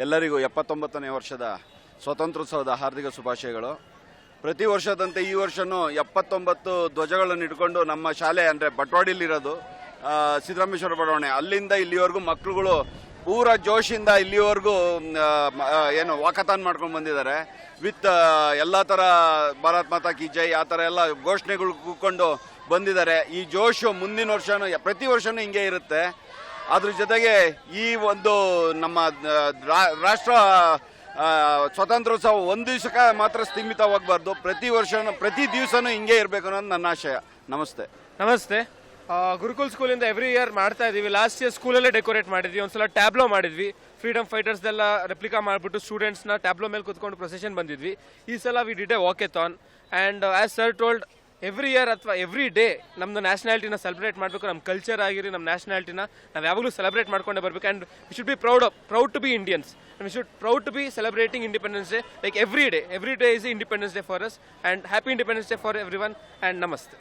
ಎಲ್ಲರಿಗೂ 79ನೇ ವರ್ಷದ ಸ್ವಾತಂತ್ರ್ಯೋತ್ಸವದ ಹಾರ್ದಿಕ ಶುಭಾಶಯಗಳು. ಪ್ರತಿ ವರ್ಷದಂತೆ ಈ ವರ್ಷನೂ 79 ಧ್ವಜಗಳನ್ನು ಇಟ್ಕೊಂಡು ನಮ್ಮ ಶಾಲೆ ಅಂದರೆ ಬಟ್ವಾಡಿಲಿರೋದು ಸಿದ್ದರಾಮೇಶ್ವರ ಬಡಾವಣೆ, ಅಲ್ಲಿಂದ ಇಲ್ಲಿವರೆಗೂ ಮಕ್ಕಳುಗಳು ಪೂರ ಜೋಶಿಂದ ಇಲ್ಲಿವರೆಗೂ ಏನು ವಾಕಥಾನ್ ಮಾಡ್ಕೊಂಡು ಬಂದಿದ್ದಾರೆ. ವಿತ್ ಎಲ್ಲ ಥರ ಭಾರತ್ ಮಾತಾ ಕಿ ಜೈ ಆ ಥರ ಎಲ್ಲ ಘೋಷಣೆಗಳು ಕೂತ್ಕೊಂಡು ಬಂದಿದ್ದಾರೆ. ಈ ಜೋಶು ಮುಂದಿನ ವರ್ಷನೂ ಪ್ರತಿ ವರ್ಷನೂ ಹಿಂಗೆ ಇರುತ್ತೆ. ಅದ್ರ ಜೊತೆಗೆ ಈ ಒಂದು ನಮ್ಮ ರಾಷ್ಟ್ರ ಸ್ವಾತಂತ್ರ್ಯೋತ್ಸವ ಒಂದು ದಿವಸಕ್ಕೆ ಮಾತ್ರ ಸೀಮಿತವಾಗಬಾರ್ದು, ಪ್ರತಿ ದಿವಸನೂ ಹಿಂಗೆ ಇರಬೇಕು ಅನ್ನೋದು ನನ್ನ ಆಶಯ. ನಮಸ್ತೆ. ಗುರುಕುಲ್ ಸ್ಕೂಲಿಂದ ಎವ್ರಿ ಇಯರ್ ಮಾಡ್ತಾ ಇದೀವಿ. ಲಾಸ್ಟ್ ಇಯರ್ ಸ್ಕೂಲಲ್ಲೇ ಡೆಕೋರೇಟ್ ಮಾಡಿದ್ವಿ, ಒಂದ್ಸಲ ಟ್ಯಾಬ್ಲೋ ಮಾಡಿದ್ವಿ. ಫ್ರೀಡಮ್ ಫೈಟರ್ಸ್ದೆಲ್ಲ ರೆಪ್ಲಿಕಾ ಮಾಡಿಬಿಟ್ಟು ಸ್ಟೂಡೆಂಟ್ಸ್ನ ಟ್ಯಾಬ್ಲೋ ಮೇಲೆ ಕುತ್ಕೊಂಡು ಪ್ರೊಸೆಷನ್ ಬಂದಿದ್ವಿ. ಈ ಸಲ we did a walkathon and as sir told every year ಅಥವಾ ಎವ್ರಿ ಡೇ ನಮ್ದು ನ್ಯಾಷನಾಲಿಟಿನ ಸೆಲೆಬ್ರೇಟ್ ಮಾಡಬೇಕು. ನಮ್ಮ ಕಲ್ಚರ್ ಆಗಿರಿ, ನಮ್ಮ ನ್ಯಾಷನಾಲಿಟಿನ ನಾವು ಯಾವಾಗಲೂ ಸೆಲೆಬ್ರೇಟ್ ಮಾಡ್ಕೊಂಡೇ ಬರಬೇಕು. And we should be proud to be Indians. We should proud to be celebrating Independence Day like every day. Every day is Independence Day for us and happy Independence Day for every one and ನಮಸ್ತೆ.